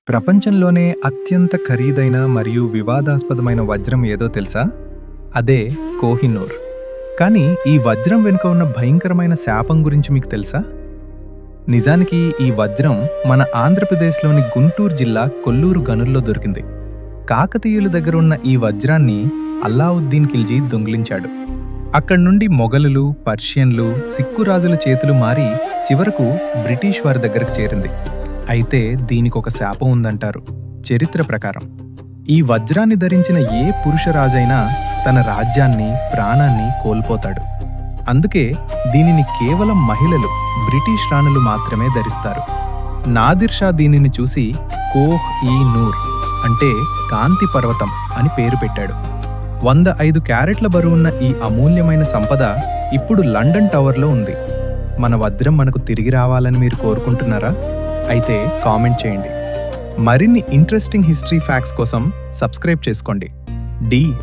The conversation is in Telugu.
ప్రపంచంలోనే అత్యంత ఖరీదైన మరియు వివాదాస్పదమైన వజ్రం ఏదో తెలుసా? అదే కోహినూర్. కానీ ఈ వజ్రం వెనుక ఉన్న భయంకరమైన శాపం గురించి మీకు తెలుసా? నిజానికి ఈ వజ్రం మన ఆంధ్రప్రదేశ్లోని గుంటూరు జిల్లా కొల్లూరు గనుల్లో దొరికింది. కాకతీయుల దగ్గర ఉన్న ఈ వజ్రాన్ని అల్లావుద్దీన్ ఖిల్జీ దొంగిలించాడు. అక్కడి నుండి మొఘలులు, పర్షియన్లు, సిక్కు రాజుల చేతులు మారి చివరకు బ్రిటిష్ వారి దగ్గరకు చేరింది. అయితే దీనికొక శాపం ఉందంటారు చరిత్ర ప్రకారం. ఈ వజ్రాన్ని ధరించిన ఏ పురుషరాజైనా తన రాజ్యాన్ని, ప్రాణాన్ని కోల్పోతాడు. అందుకే దీనిని కేవలం మహిళలు, బ్రిటిష్ రాణులు మాత్రమే ధరిస్తారు. నాదిర్ షా దీనిని చూసి కోహ్-ఈ-నూర్ అంటే కాంతి పర్వతం అని పేరు పెట్టాడు. 105 క్యారెట్ల బరువున్న ఈ అమూల్యమైన సంపద ఇప్పుడు లండన్ టవర్లో ఉంది. మన వజ్రం మనకు తిరిగి రావాలని మీరు కోరుకుంటున్నారా? అయితే కామెంట్ చేయండి. మరిన్ని ఇంట్రెస్టింగ్ హిస్టరీ ఫ్యాక్ట్స్ కోసం సబ్స్క్రైబ్ చేసుకోండి. డి